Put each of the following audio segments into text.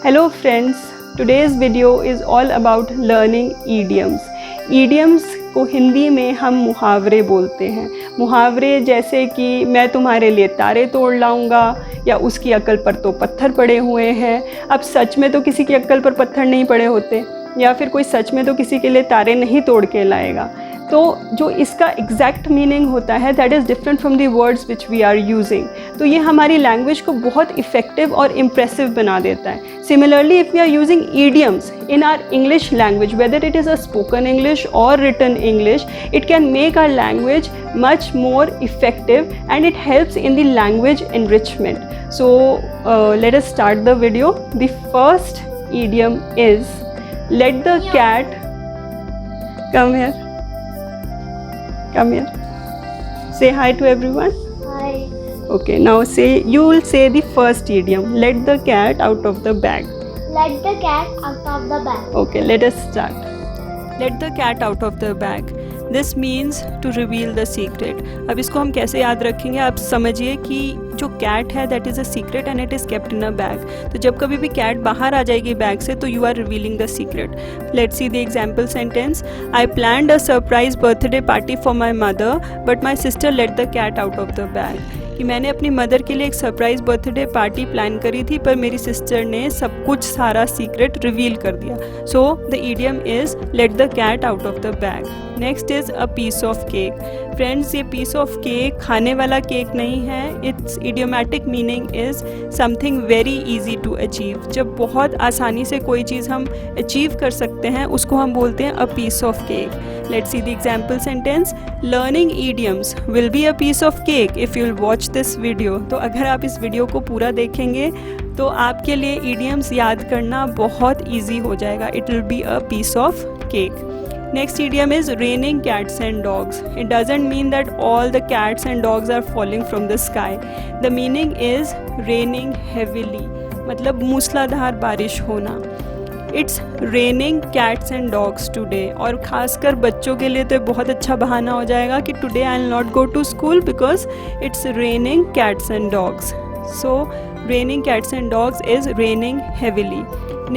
Hello friends, today's video is all about learning idioms. Idioms को हिंदी में हम मुहावरे बोलते हैं। मुहावरे जैसे कि मैं तुम्हारे लिए तारे तोड़ लाऊंगा या उसकी अक्ल पर तो पत्थर पड़े हुए हैं। अब सच में तो किसी की अक्ल पर पत्थर नहीं पड़े होते, या फिर कोई सच में तो किसी के लिए तारे नहीं तोड़ के लाएगा। तो जो इसका एग्जैक्ट मीनिंग होता है that is different from the words which we are using. तो ये हमारी लैंग्वेज को बहुत इफ़ेक्टिव और इम्प्रेसिव बना देता है। Similarly if we are using idioms in our English language, whether it is a spoken English और written English, it can make our language much more effective and it helps in the language enrichment. So let us start the video. The first idiom is let the cat come here. Come here. Say hi to everyone. Hi. Okay, now you will say the first idiom. Let the cat out of the bag. Let the cat out of the bag. Okay, let us start. Let the cat out of the bag. This means to reveal the secret. अब इसको हम कैसे याद रखेंगे? आप समझिए कि जो कैट है that is a secret and it is kept in a bag. तो जब कभी भी कैट बाहर आ जाएगी बैग से तो you are revealing the secret. Let's see the example sentence. I planned a surprise birthday party for my mother but my sister let the cat out of the bag. कि मैंने अपनी mother के लिए एक surprise birthday party plan करी थी पर मेरी सिस्टर ने सब कुछ सारा सीक्रेट रिवील कर दिया। So the idiom is let the cat out of the bag. Next is a piece of cake. Friends, ये पीस ऑफ केक खाने वाला केक नहीं है। It's idiomatic meaning is something very easy to achieve. जब बहुत आसानी से कोई चीज़ हम अचीव कर सकते हैं उसको हम बोलते हैं a piece of cake. Let's see the example sentence. Learning idioms will be a piece of cake if you will watch this video. तो अगर आप इस वीडियो को पूरा देखेंगे तो आपके लिए ईडियम्स याद करना बहुत ईजी हो जाएगा। It will be a piece of cake. Next idiom is raining cats and dogs. It doesn't mean that all the cats and dogs are falling from the sky. The meaning is raining heavily. मतलब मूसलाधार बारिश होना। It's raining cats and dogs today. और ख़ासकर बच्चों के लिए तो बहुत अच्छा बहाना हो जाएगा कि today I'll not go to school because it's raining cats and dogs. So raining cats and dogs is raining heavily.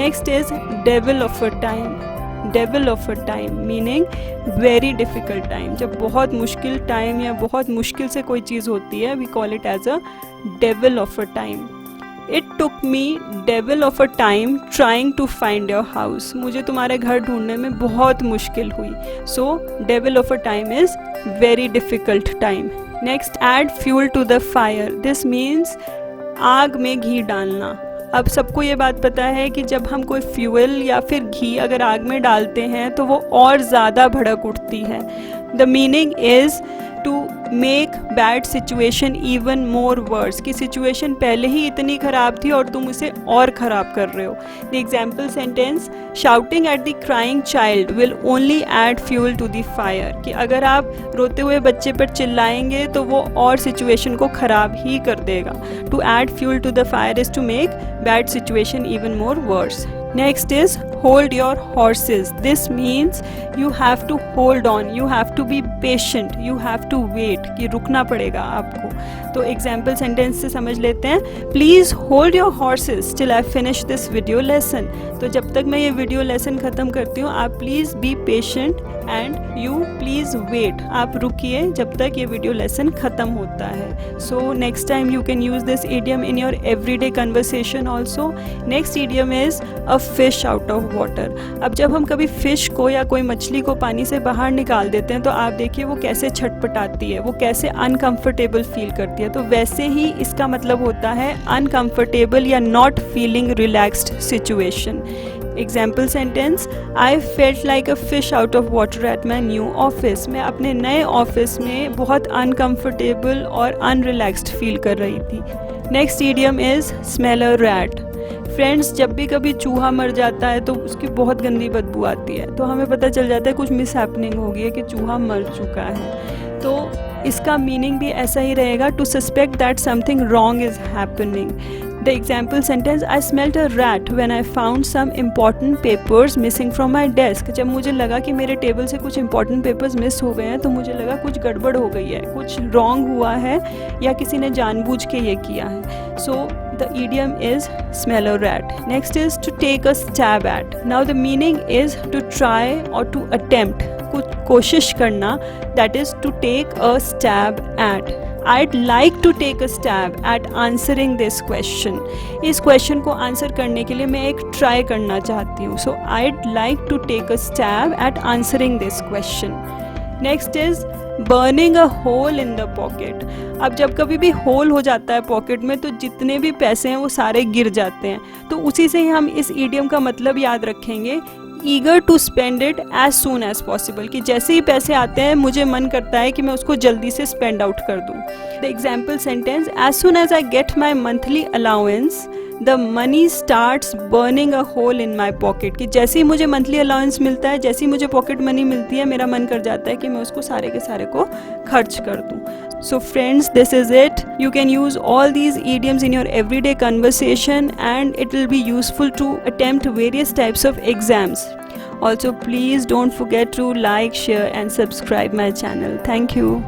Next is devil of a time. Devil of a time meaning very difficult time. जब बहुत मुश्किल time या बहुत मुश्किल से कोई चीज़ होती है we call it as a devil of a time. It took me devil of a time trying to find your house. मुझे तुम्हारे घर ढूंढने में बहुत मुश्किल हुई। So devil of a time is very difficult time. Next, add fuel to the fire. This means आग में घी डालना। अब सबको ये बात पता है कि जब हम कोई फ्यूल या फिर घी अगर आग में डालते हैं तो वो और ज़्यादा भड़क उठती है। The meaning is to make bad situation even more worse. कि सिचुएशन पहले ही इतनी ख़राब थी और तुम उसे और ख़राब कर रहे हो। The example sentence. Shouting at the crying child will only add fuel to the fire. कि अगर आप रोते हुए बच्चे पर चिल्लाएंगे तो वो और सिचुएशन को ख़राब ही कर देगा। To add fuel to the fire is to make bad situation even more worse. Next is hold your horses. This means you have to hold on, you have to be patient, you have to wait कि रुकना पड़ेगा आपको। तो example sentence से समझ लेते हैं। Please hold your horses till I finish this video lesson. तो जब तक मैं ये वीडियो लेसन ख़त्म करती हूँ आप please be patient and you please wait. आप रुकिए जब तक ये वीडियो लेसन ख़त्म होता है। So next time you can use this idiom in your everyday conversation also. Next idiom is a fish out of water. अब जब हम कभी फिश को या कोई मछली को पानी से बाहर निकाल देते हैं तो आप देखिए वो कैसे छटपटाती है, वो कैसे अनकंफर्टेबल फील करती है। तो वैसे ही इसका मतलब होता है अनकंफर्टेबल या not feeling relaxed situation. Example sentence. I felt like a fish out of water at my new office. मैं अपने नए ऑफिस में बहुत अनकंफर्टेबल और अनरिलैक्स्ड फील कर रही थी। Next idiom is smell a rat. Friends, जब भी कभी चूहा मर जाता है तो उसकी बहुत गंदी बदबू आती है तो हमें पता चल जाता है कुछ मिस हैपनिंग हो गई है कि चूहा मर चुका है। तो इसका मीनिंग भी ऐसा ही रहेगा, to suspect that something wrong is happening. The example sentence. I smelt a rat when I found some important papers missing from my desk. जब मुझे लगा कि मेरे टेबल से कुछ इंपॉर्टेंट पेपर्स मिस हो गए हैं तो मुझे लगा कुछ गड़बड़ हो गई है, कुछ रॉन्ग हुआ है या किसी ने जानबूझ के ये किया है। सो the idiom is smell a rat. Next is to take a stab at. Now the meaning is to try or to attempt, कुछ कोशिश करना, that is to take a stab at. I'd like to take a stab at answering this question. इस question को answer करने के लिए मैं एक ट्राई करना चाहती हूँ. So I'd like to take a stab at answering this question. Next is burning a hole in the pocket. अब जब कभी भी होल हो जाता है पॉकेट में तो जितने भी पैसे हैं वो सारे गिर जाते हैं. तो उसी से ही हम इस इडियम का मतलब याद रखेंगे, eager to spend it as soon as possible, कि जैसे ही पैसे आते हैं मुझे मन करता है कि मैं उसको जल्दी से स्पेंड आउट कर दूं. The example sentence, as soon as I get my monthly allowance the money starts burning a hole in my pocket, कि जैसे ही मुझे मंथली अलाउंस मिलता है, जैसे ही मुझे पॉकेट मनी मिलती है, मेरा मन कर जाता है कि मैं उसको सारे के सारे को खर्च कर दूं. So friends, this is it. You can use all these idioms in your everyday conversation and it will be useful to attempt various types of exams. Also, please don't forget to like, share and subscribe my channel. Thank you.